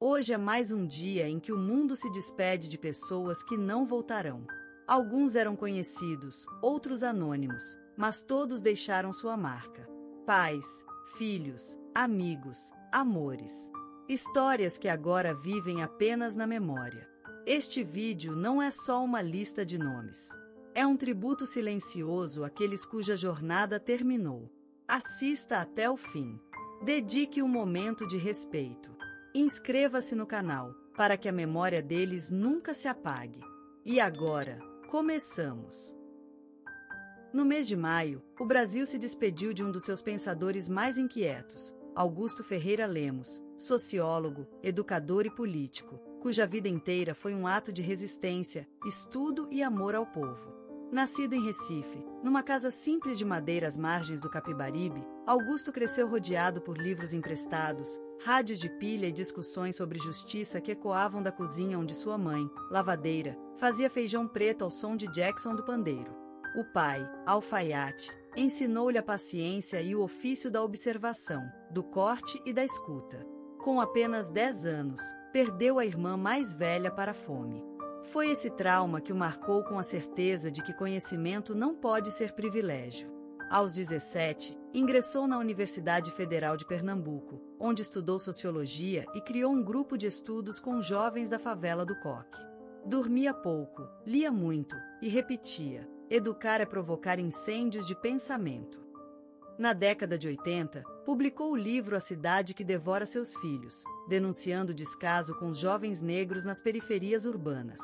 Hoje é mais um dia em que o mundo se despede de pessoas que não voltarão. Alguns eram conhecidos, outros anônimos, mas todos deixaram sua marca. Pais, filhos, amigos, amores. Histórias que agora vivem apenas na memória. Este vídeo não é só uma lista de nomes. É um tributo silencioso àqueles cuja jornada terminou. Assista até o fim. Dedique um momento de respeito. Inscreva-se no canal, para que a memória deles nunca se apague. E agora, começamos! No mês de maio, o Brasil se despediu de um dos seus pensadores mais inquietos, Augusto Ferreira Lemos, sociólogo, educador e político, cuja vida inteira foi um ato de resistência, estudo e amor ao povo. Nascido em Recife, numa casa simples de madeira às margens do Capibaribe, Augusto cresceu rodeado por livros emprestados, rádios de pilha e discussões sobre justiça que ecoavam da cozinha onde sua mãe, lavadeira, fazia feijão preto ao som de Jackson do pandeiro. O pai, alfaiate, ensinou-lhe a paciência e o ofício da observação, do corte e da escuta. Com apenas 10 anos, perdeu a irmã mais velha para a fome. Foi esse trauma que o marcou com a certeza de que conhecimento não pode ser privilégio. Aos 17, ingressou na Universidade Federal de Pernambuco, onde estudou sociologia e criou um grupo de estudos com jovens da favela do Coque. Dormia pouco, lia muito e repetia: educar é provocar incêndios de pensamento. Na década de 80, publicou o livro A Cidade que Devora Seus Filhos, denunciando o descaso com os jovens negros nas periferias urbanas.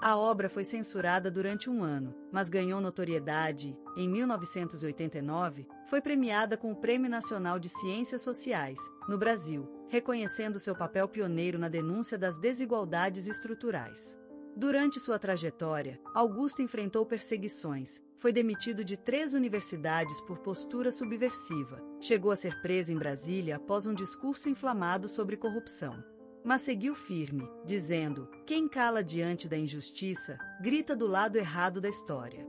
A obra foi censurada durante um ano, mas ganhou notoriedade e, em 1989, foi premiada com o Prêmio Nacional de Ciências Sociais, no Brasil, reconhecendo seu papel pioneiro na denúncia das desigualdades estruturais. Durante sua trajetória, Augusto enfrentou perseguições, foi demitido de 3 universidades por postura subversiva, chegou a ser preso em Brasília após um discurso inflamado sobre corrupção. Mas seguiu firme, dizendo: quem cala diante da injustiça, grita do lado errado da história.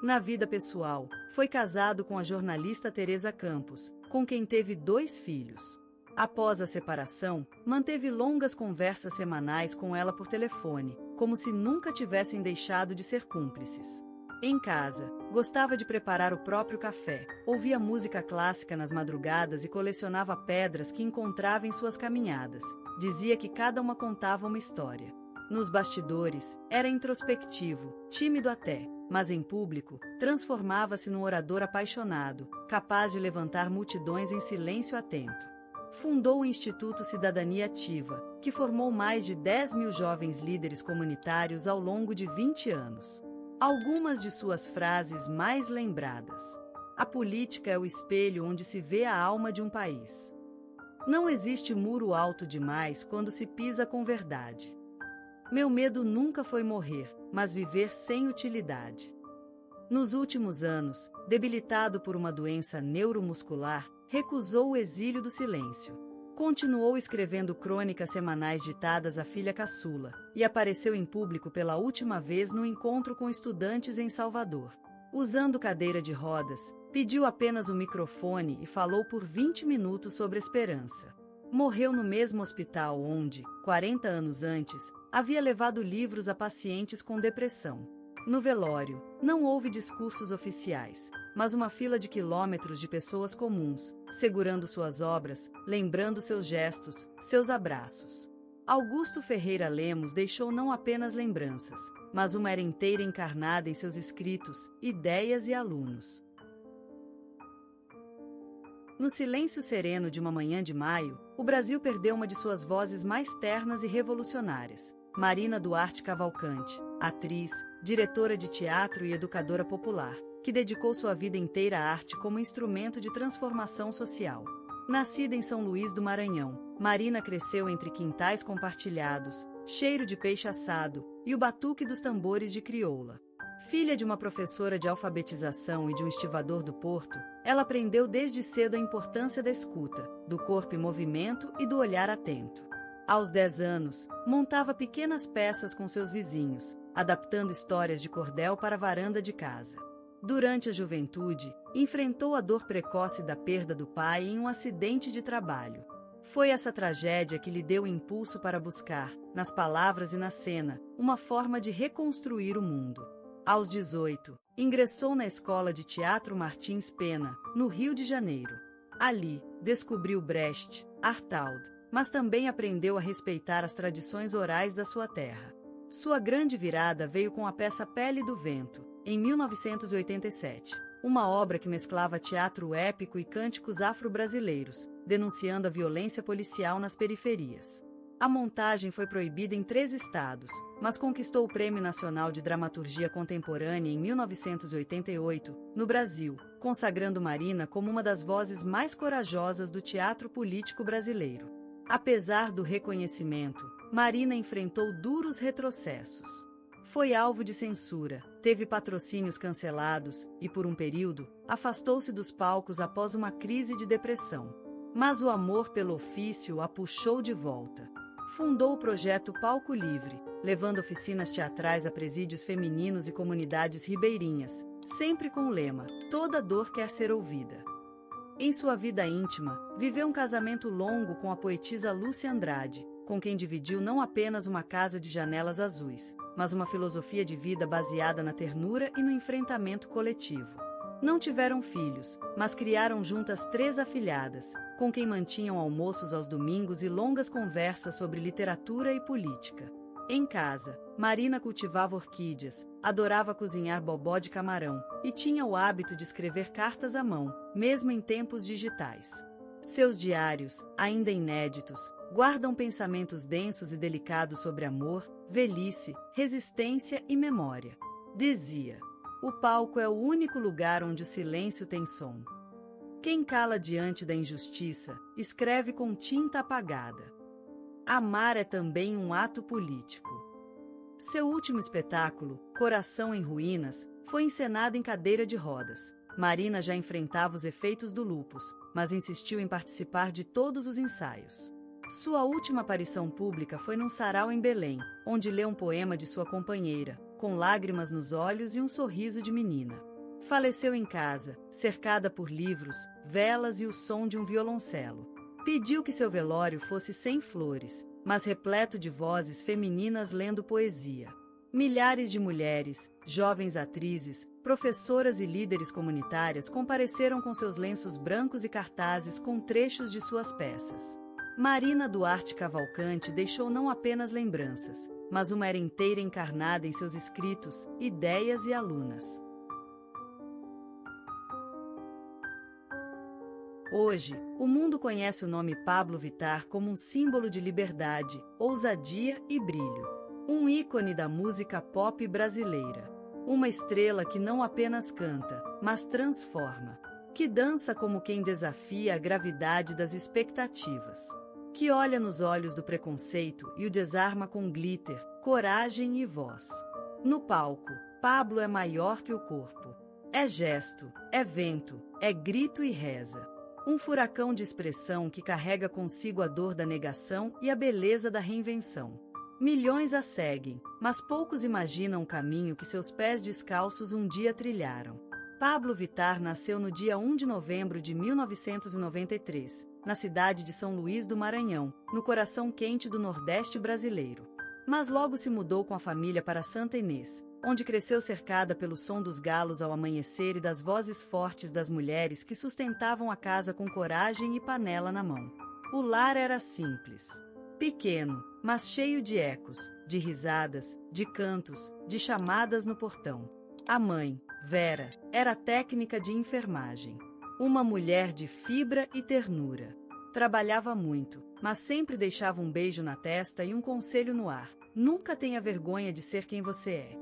Na vida pessoal, foi casado com a jornalista Teresa Campos, com quem teve 2 filhos. Após a separação, manteve longas conversas semanais com ela por telefone, como se nunca tivessem deixado de ser cúmplices. Em casa, gostava de preparar o próprio café, ouvia música clássica nas madrugadas e colecionava pedras que encontrava em suas caminhadas. Dizia que cada uma contava uma história. Nos bastidores, era introspectivo, tímido até, mas em público, transformava-se num orador apaixonado, capaz de levantar multidões em silêncio atento. Fundou o Instituto Cidadania Ativa, que formou mais de 10 mil jovens líderes comunitários ao longo de 20 anos. Algumas de suas frases mais lembradas: a política é o espelho onde se vê a alma de um país. Não existe muro alto demais quando se pisa com verdade. Meu medo nunca foi morrer, mas viver sem utilidade. Nos últimos anos, debilitado por uma doença neuromuscular, recusou o exílio do silêncio. Continuou escrevendo crônicas semanais ditadas à filha caçula, e apareceu em público pela última vez no encontro com estudantes em Salvador. Usando cadeira de rodas, pediu apenas um microfone e falou por 20 minutos sobre esperança. Morreu no mesmo hospital onde, 40 anos antes, havia levado livros a pacientes com depressão. No velório, não houve discursos oficiais, mas uma fila de quilômetros de pessoas comuns, segurando suas obras, lembrando seus gestos, seus abraços. Augusto Ferreira Lemos deixou não apenas lembranças, mas uma era inteira encarnada em seus escritos, ideias e alunos. No silêncio sereno de uma manhã de maio, o Brasil perdeu uma de suas vozes mais ternas e revolucionárias, Marina Duarte Cavalcante, atriz, diretora de teatro e educadora popular, que dedicou sua vida inteira à arte como instrumento de transformação social. Nascida em São Luís do Maranhão, Marina cresceu entre quintais compartilhados, cheiro de peixe assado e o batuque dos tambores de crioula. Filha de uma professora de alfabetização e de um estivador do porto, ela aprendeu desde cedo a importância da escuta, do corpo em movimento e do olhar atento. Aos 10 anos, montava pequenas peças com seus vizinhos, adaptando histórias de cordel para a varanda de casa. Durante a juventude, enfrentou a dor precoce da perda do pai em um acidente de trabalho. Foi essa tragédia que lhe deu o impulso para buscar, nas palavras e na cena, uma forma de reconstruir o mundo. Aos 18, ingressou na Escola de Teatro Martins Pena, no Rio de Janeiro. Ali, descobriu Brecht, Artaud, mas também aprendeu a respeitar as tradições orais da sua terra. Sua grande virada veio com a peça Pele do Vento, em 1987, uma obra que mesclava teatro épico e cânticos afro-brasileiros, denunciando a violência policial nas periferias. A montagem foi proibida em 3 estados, mas conquistou o Prêmio Nacional de Dramaturgia Contemporânea em 1988, no Brasil, consagrando Marina como uma das vozes mais corajosas do teatro político brasileiro. Apesar do reconhecimento, Marina enfrentou duros retrocessos. Foi alvo de censura, teve patrocínios cancelados e, por um período, afastou-se dos palcos após uma crise de depressão. Mas o amor pelo ofício a puxou de volta. Fundou o projeto Palco Livre, levando oficinas teatrais a presídios femininos e comunidades ribeirinhas, sempre com o lema: toda dor quer ser ouvida. Em sua vida íntima, viveu um casamento longo com a poetisa Lúcia Andrade, com quem dividiu não apenas uma casa de janelas azuis, mas uma filosofia de vida baseada na ternura e no enfrentamento coletivo. Não tiveram filhos, mas criaram juntas 3 afilhadas, com quem mantinham almoços aos domingos e longas conversas sobre literatura e política. Em casa, Marina cultivava orquídeas, adorava cozinhar bobó de camarão e tinha o hábito de escrever cartas à mão, mesmo em tempos digitais. Seus diários, ainda inéditos, guardam pensamentos densos e delicados sobre amor, velhice, resistência e memória. Dizia: o palco é o único lugar onde o silêncio tem som. Quem cala diante da injustiça, escreve com tinta apagada. Amar é também um ato político. Seu último espetáculo, Coração em Ruínas, foi encenado em cadeira de rodas. Marina já enfrentava os efeitos do lupus, mas insistiu em participar de todos os ensaios. Sua última aparição pública foi num sarau em Belém, onde leu um poema de sua companheira, com lágrimas nos olhos e um sorriso de menina. Faleceu em casa, cercada por livros, velas e o som de um violoncelo. Pediu que seu velório fosse sem flores, mas repleto de vozes femininas lendo poesia. Milhares de mulheres, jovens atrizes, professoras e líderes comunitárias compareceram com seus lenços brancos e cartazes com trechos de suas peças. Marina Duarte Cavalcante deixou não apenas lembranças, mas uma era inteira encarnada em seus escritos, ideias e alunas. Hoje, o mundo conhece o nome Pablo Vittar como um símbolo de liberdade, ousadia e brilho. Um ícone da música pop brasileira. Uma estrela que não apenas canta, mas transforma. Que dança como quem desafia a gravidade das expectativas. Que olha nos olhos do preconceito e o desarma com glitter, coragem e voz. No palco, Pablo é maior que o corpo. É gesto, é vento, é grito e reza. Um furacão de expressão que carrega consigo a dor da negação e a beleza da reinvenção. Milhões a seguem, mas poucos imaginam o caminho que seus pés descalços um dia trilharam. Pablo Vittar nasceu no dia 1 de novembro de 1993, na cidade de São Luís do Maranhão, no coração quente do Nordeste brasileiro. Mas logo se mudou com a família para Santa Inês, onde cresceu cercada pelo som dos galos ao amanhecer e das vozes fortes das mulheres que sustentavam a casa com coragem e panela na mão. O lar era simples. Pequeno, mas cheio de ecos, de risadas, de cantos, de chamadas no portão. A mãe, Vera, era técnica de enfermagem. Uma mulher de fibra e ternura. Trabalhava muito, mas sempre deixava um beijo na testa e um conselho no ar: nunca tenha vergonha de ser quem você é.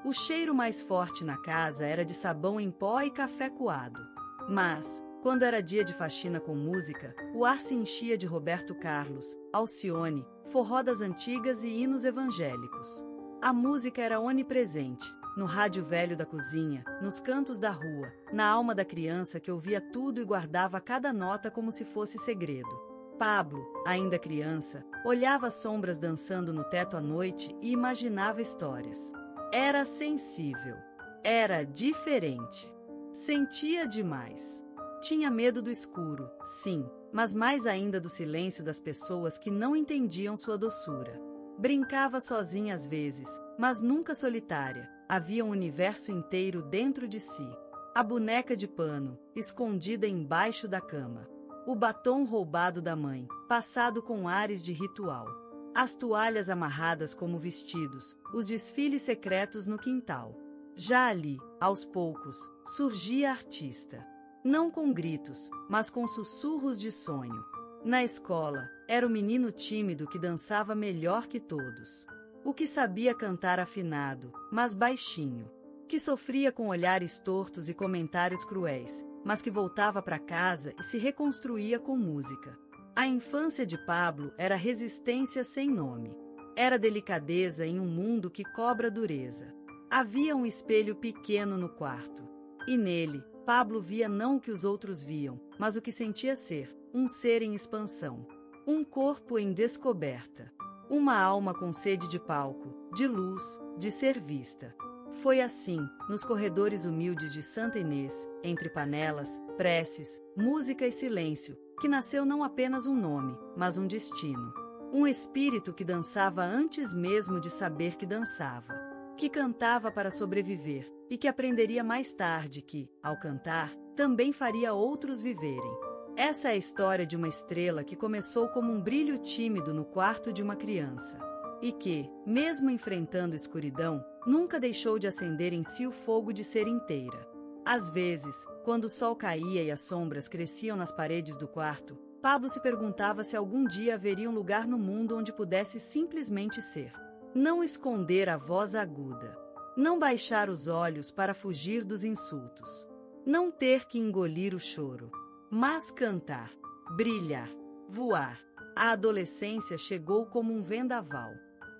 O cheiro mais forte na casa era de sabão em pó e café coado. Mas, quando era dia de faxina com música, o ar se enchia de Roberto Carlos, Alcione, forró das antigas e hinos evangélicos. A música era onipresente, no rádio velho da cozinha, nos cantos da rua, na alma da criança que ouvia tudo e guardava cada nota como se fosse segredo. Pablo, ainda criança, olhava as sombras dançando no teto à noite e imaginava histórias. Era sensível. Era diferente. Sentia demais. Tinha medo do escuro, sim, mas mais ainda do silêncio das pessoas que não entendiam sua doçura. Brincava sozinha às vezes, mas nunca solitária. Havia um universo inteiro dentro de si. A boneca de pano, escondida embaixo da cama. O batom roubado da mãe, passado com ares de ritual. As toalhas amarradas como vestidos, os desfiles secretos no quintal. Já ali, aos poucos, surgia a artista. Não com gritos, mas com sussurros de sonho. Na escola, era o menino tímido que dançava melhor que todos. O que sabia cantar afinado, mas baixinho. Que sofria com olhares tortos e comentários cruéis, mas que voltava para casa e se reconstruía com música. A infância de Pablo era resistência sem nome. Era delicadeza em um mundo que cobra dureza. Havia um espelho pequeno no quarto. E nele, Pablo via não o que os outros viam, mas o que sentia ser, um ser em expansão. Um corpo em descoberta. Uma alma com sede de palco, de luz, de ser vista. Foi assim, nos corredores humildes de Santa Inês, entre panelas, preces, música e silêncio, que nasceu não apenas um nome, mas um destino. Um espírito que dançava antes mesmo de saber que dançava. Que cantava para sobreviver, e que aprenderia mais tarde que, ao cantar, também faria outros viverem. Essa é a história de uma estrela que começou como um brilho tímido no quarto de uma criança. E que, mesmo enfrentando escuridão, nunca deixou de acender em si o fogo de ser inteira. Às vezes, quando o sol caía e as sombras cresciam nas paredes do quarto, Pablo se perguntava se algum dia haveria um lugar no mundo onde pudesse simplesmente ser. Não esconder a voz aguda. Não baixar os olhos para fugir dos insultos. Não ter que engolir o choro. Mas cantar, brilhar, voar. A adolescência chegou como um vendaval.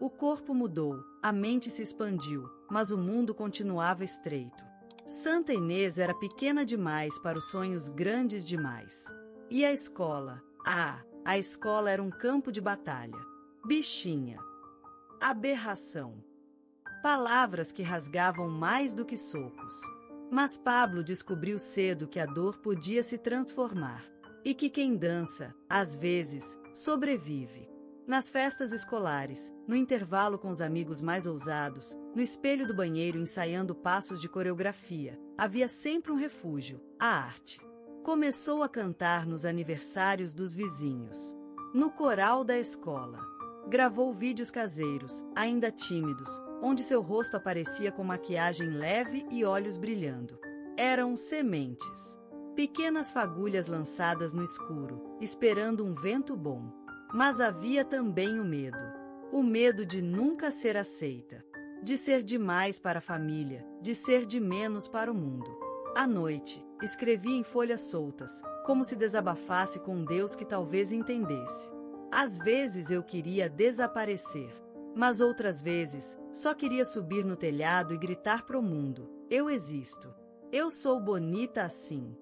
O corpo mudou, a mente se expandiu, mas o mundo continuava estreito. Santa Inês era pequena demais para os sonhos grandes demais. E a escola? A escola era um campo de batalha. Bichinha. Aberração. Palavras que rasgavam mais do que socos. Mas Pablo descobriu cedo que a dor podia se transformar. E que quem dança, às vezes, sobrevive. Nas festas escolares, no intervalo com os amigos mais ousados, no espelho do banheiro ensaiando passos de coreografia, havia sempre um refúgio, a arte. Começou a cantar nos aniversários dos vizinhos. No coral da escola. Gravou vídeos caseiros, ainda tímidos, onde seu rosto aparecia com maquiagem leve e olhos brilhando. Eram sementes. Pequenas fagulhas lançadas no escuro, esperando um vento bom. Mas havia também o medo. O medo de nunca ser aceita. De ser demais para a família, de ser de menos para o mundo. À noite, escrevia em folhas soltas, como se desabafasse com um Deus que talvez entendesse. Às vezes eu queria desaparecer, mas outras vezes só queria subir no telhado e gritar pro mundo: eu existo. Eu sou bonita assim.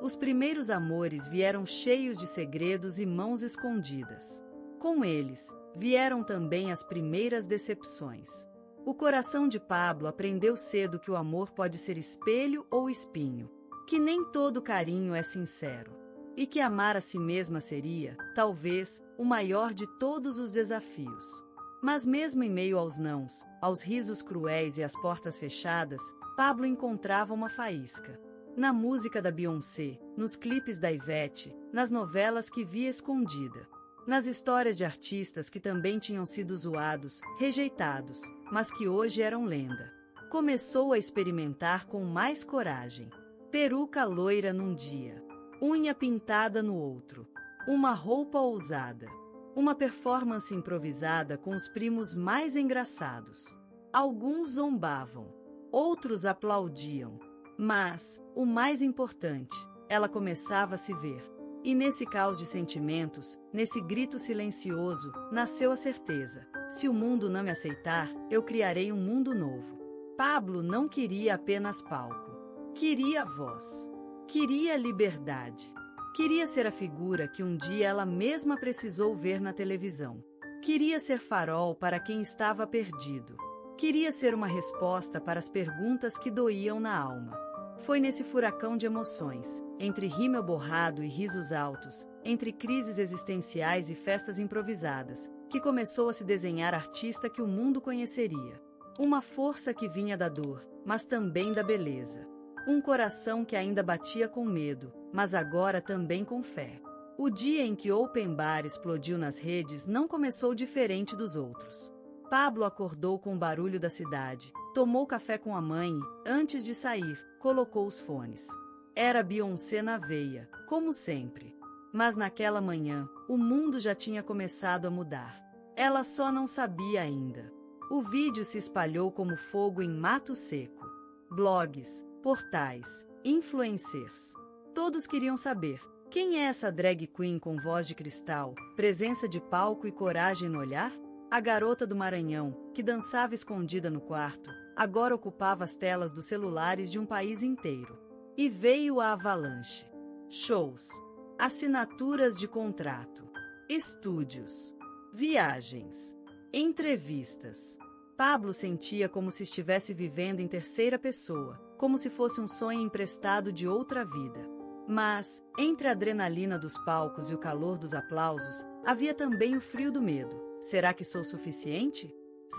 Os primeiros amores vieram cheios de segredos e mãos escondidas. Com eles, vieram também as primeiras decepções. O coração de Pablo aprendeu cedo que o amor pode ser espelho ou espinho, que nem todo carinho é sincero, e que amar a si mesma seria, talvez, o maior de todos os desafios. Mas mesmo em meio aos nãos, aos risos cruéis e às portas fechadas, Pablo encontrava uma faísca. Na música da Beyoncé, nos clipes da Ivete, nas novelas que via escondida. Nas histórias de artistas que também tinham sido zoados, rejeitados, mas que hoje eram lenda. Começou a experimentar com mais coragem. Peruca loira num dia, unha pintada no outro, uma roupa ousada, uma performance improvisada com os primos mais engraçados. Alguns zombavam, outros aplaudiam. Mas, o mais importante, ela começava a se ver. E nesse caos de sentimentos, nesse grito silencioso, nasceu a certeza: se o mundo não me aceitar, eu criarei um mundo novo. Pablo não queria apenas palco. Queria voz. Queria liberdade. Queria ser a figura que um dia ela mesma precisou ver na televisão. Queria ser farol para quem estava perdido. Queria ser uma resposta para as perguntas que doíam na alma. Foi nesse furacão de emoções, entre rímel borrado e risos altos, entre crises existenciais e festas improvisadas, que começou a se desenhar artista que o mundo conheceria. Uma força que vinha da dor, mas também da beleza. Um coração que ainda batia com medo, mas agora também com fé. O dia em que Open Bar explodiu nas redes não começou diferente dos outros. Pablo acordou com o barulho da cidade, tomou café com a mãe e, antes de sair, colocou os fones. Era Beyoncé na veia, como sempre. Mas naquela manhã, o mundo já tinha começado a mudar. Ela só não sabia ainda. O vídeo se espalhou como fogo em mato seco. Blogs, portais, influencers. Todos queriam saber: quem é essa drag queen com voz de cristal, presença de palco e coragem no olhar? A garota do Maranhão, que dançava escondida no quarto, agora ocupava as telas dos celulares de um país inteiro. E veio a avalanche. Shows, assinaturas de contrato, estúdios, viagens, entrevistas. Pablo sentia como se estivesse vivendo em terceira pessoa, como se fosse um sonho emprestado de outra vida. Mas, entre a adrenalina dos palcos e o calor dos aplausos, havia também o frio do medo. Será que sou suficiente?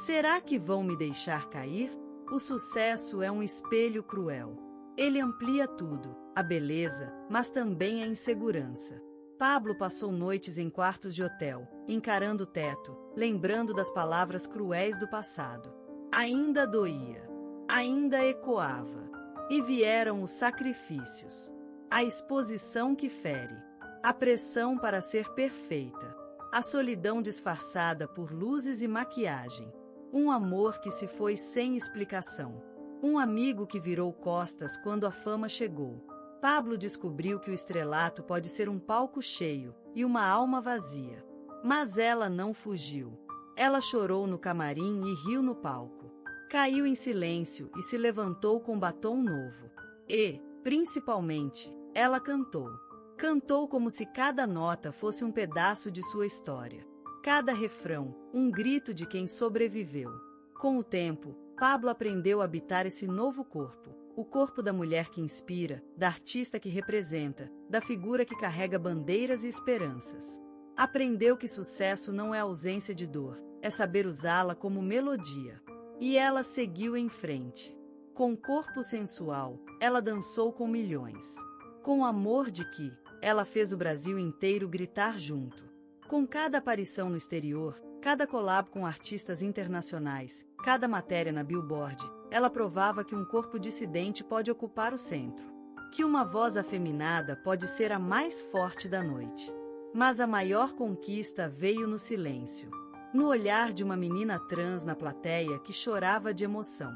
Será que vão me deixar cair? O sucesso é um espelho cruel. Ele amplia tudo, a beleza, mas também a insegurança. Pablo passou noites em quartos de hotel, encarando o teto, lembrando das palavras cruéis do passado. Ainda doía, ainda ecoava. E vieram os sacrifícios. A exposição que fere, a pressão para ser perfeita, a solidão disfarçada por luzes e maquiagem, um amor que se foi sem explicação, um amigo que virou costas quando a fama chegou. Pablo descobriu que o estrelato pode ser um palco cheio e uma alma vazia. Mas ela não fugiu. Ela chorou no camarim e riu no palco. Caiu em silêncio e se levantou com batom novo. E, principalmente, ela cantou. Cantou como se cada nota fosse um pedaço de sua história. Cada refrão, um grito de quem sobreviveu. Com o tempo, Pablo aprendeu a habitar esse novo corpo. O corpo da mulher que inspira, da artista que representa, da figura que carrega bandeiras e esperanças. Aprendeu que sucesso não é ausência de dor, é saber usá-la como melodia. E ela seguiu em frente. Com corpo sensual, ela dançou com milhões. Com amor de que, ela fez o Brasil inteiro gritar junto. Com cada aparição no exterior, cada collab com artistas internacionais, cada matéria na Billboard, ela provava que um corpo dissidente pode ocupar o centro. Que uma voz afeminada pode ser a mais forte da noite. Mas a maior conquista veio no silêncio. No olhar de uma menina trans na plateia que chorava de emoção.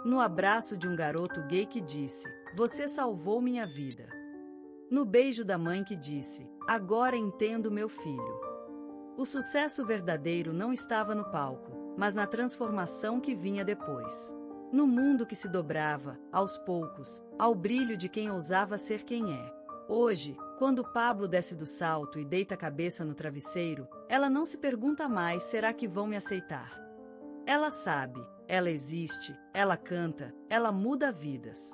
No abraço de um garoto gay que disse: "Você salvou minha vida." No beijo da mãe que disse: "Agora entendo meu filho." O sucesso verdadeiro não estava no palco, mas na transformação que vinha depois. No mundo que se dobrava, aos poucos, ao brilho de quem ousava ser quem é. Hoje, quando Pablo desce do salto e deita a cabeça no travesseiro, ela não se pergunta mais: será que vão me aceitar? Ela sabe, ela existe, ela canta, ela muda vidas.